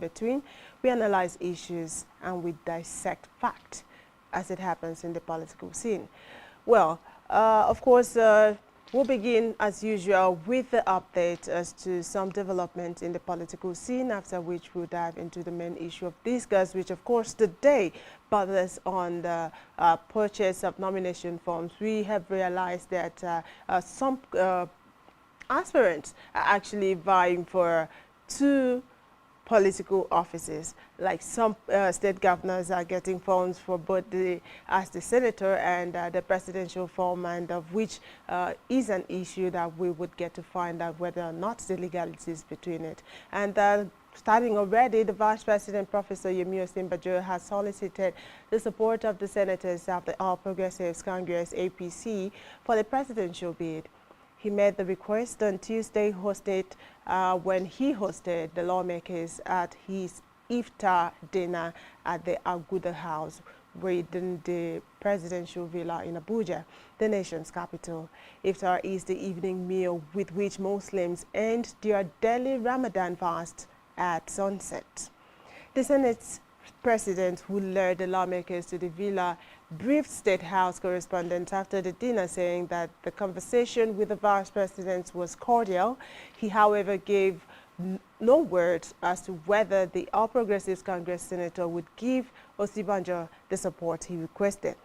between. We analyze issues and we dissect fact as it happens in the political scene. Well, of course, we'll begin as usual with the update as to some development in the political scene, after which we'll dive into the main issue of discuss, which of course today bothers on the purchase of nomination forms. We have realized that some aspirants are actually vying for two political offices. Like some state governors are getting forms for both as the senator and the presidential form, and of which is an issue that we would get to find out whether or not the legalities between it. And starting already, the Vice President, Professor Yemi Osinbajo, has solicited the support of the senators of the All Progressives Congress, APC, for the presidential bid. He made the request on Tuesday when he hosted the lawmakers at his iftar dinner at the Aguda House within the presidential villa in Abuja, the nation's capital. Iftar is the evening meal with which Muslims end their daily Ramadan fast at sunset. The Senate's president, who led the lawmakers to the villa, briefed State House correspondents after the dinner, saying that the conversation with the vice president was cordial. He, however, gave no words as to whether the All Progressives Congress senator would give Osinbajo the support he requested.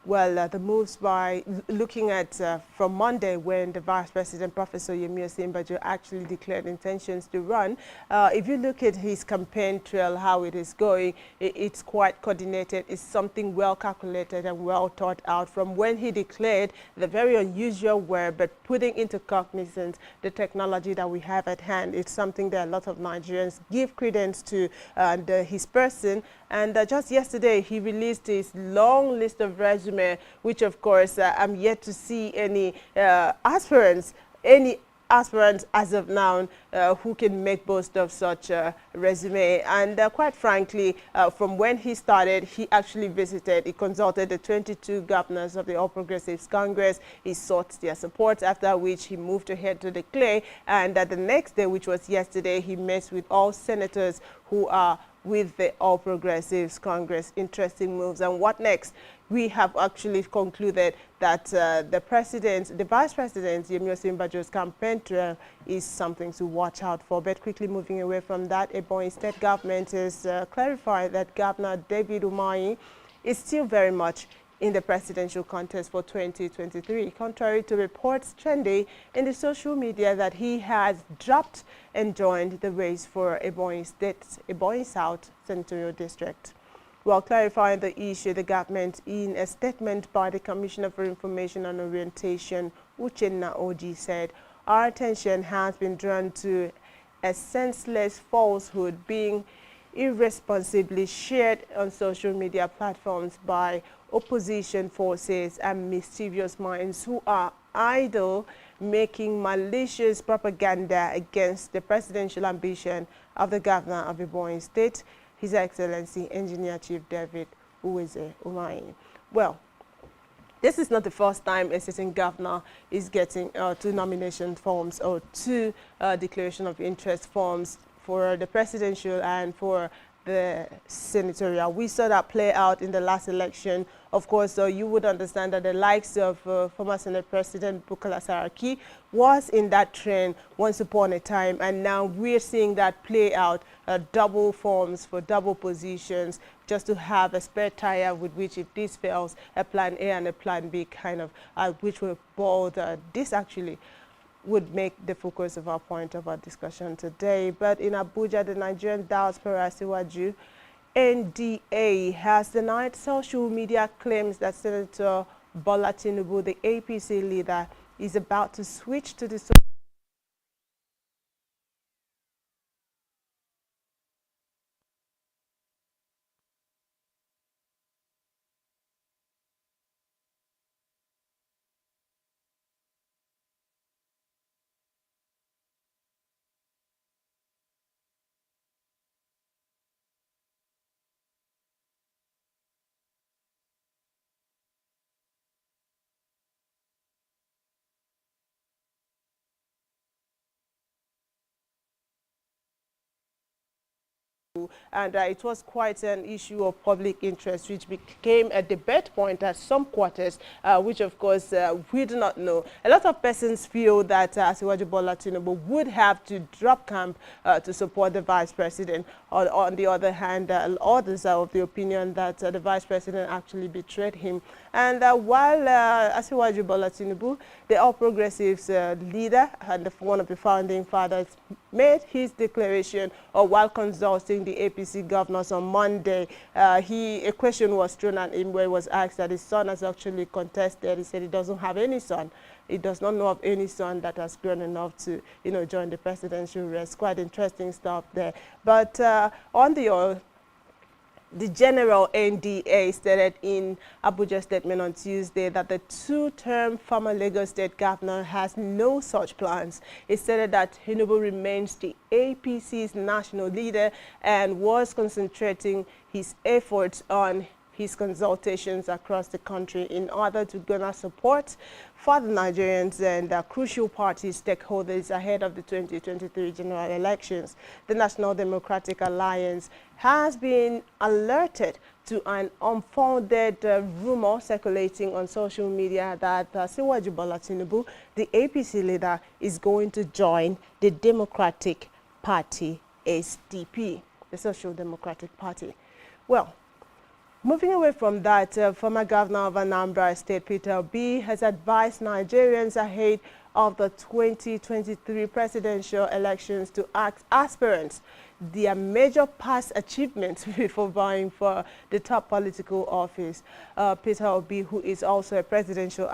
Well, the moves by looking at from Monday, when the Vice President, Professor Yemi Osinbajo, actually declared intentions to run. If you look at his campaign trail, how it is going, it's quite coordinated. It's something well calculated and well thought out. From when he declared the very unusual word, but putting into cognizance the technology that we have at hand, it's something that a lot of Nigerians give credence to his person. And just yesterday, he released his long list of resume, which, of course, I'm yet to see any aspirants as of now who can make boast of such a resume. And quite frankly, from when he started, he actually he consulted the 22 governors of the All Progressives Congress. He sought their support, after which he moved ahead to declare. And the next day, which was yesterday, he met with all senators who are with the All Progressives Congress. Interesting moves. And what next? We have actually concluded that the Vice President, Yemi Osinbajo's campaign trail is something to watch out for. But quickly moving away from that, Ebonyi State government has clarified that Governor David Umahi is still very much in the presidential contest for 2023, contrary to reports trending in the social media that he has dropped and joined the race for Ebonyi South Senatorial District. While clarifying the issue, the government, in a statement by the Commissioner for Information and Orientation, Uchenna Oji, said, "Our attention has been drawn to a senseless falsehood being irresponsibly shared on social media platforms by opposition forces and mischievous minds who are idle, making malicious propaganda against the presidential ambition of the governor of Ebonyi State, His Excellency Engineer Chief David Uweze Umahi." Well, this is not the first time a sitting governor is getting two nomination forms or two declaration of interest forms for the presidential and for the senatorial. We saw that play out in the last election. Of course, you would understand that the likes of former Senate President Bukola Saraki was in that trend once upon a time, and now we're seeing that play out, double forms for double positions, just to have a spare tire with which, if this fails, a plan A and a plan B kind of, which will both, this actually would make the focus of our point of our discussion today. But in Abuja, the Nigerian Diaspora Asiwaju, NDA, has denied social media claims that Senator Bola Tinubu, the APC leader, is about to switch to the Tinubu, and it was quite an issue of public interest, which became a debate point at some quarters, which of course we do not know. A lot of persons feel that Asiwaju Bola Tinubu would have to drop camp to support the vice president. On the other hand, others are of the opinion that the vice president actually betrayed him. And while Asiwaju Bola Tinubu, the All Progressives leader and one of the founding fathers, made his declaration while consulting the APC governors on Monday, a question was thrown at him where he was asked that his son has actually contested. He said he doesn't have any son. He does not know of any son that has grown enough to, join the presidential race. Quite interesting stuff there. But on the general NDA stated in Abuja statement on Tuesday that the two-term former Lagos State governor has no such plans. It stated that Tinubu remains the APC's national leader and was concentrating his efforts on his consultations across the country in order to garner support for the Nigerians and crucial party stakeholders ahead of the 2023 general elections. The National Democratic Alliance has been alerted to an unfounded rumor circulating on social media that Asiwaju Bola Tinubu, the APC leader, is going to join the Democratic Party, SDP, the Social Democratic Party. Well, moving away from that, former governor of Anambra State, Peter Obi, has advised Nigerians ahead of the 2023 presidential elections to ask aspirants their major past achievements before vying for the top political office. Peter Obi, who is also a presidential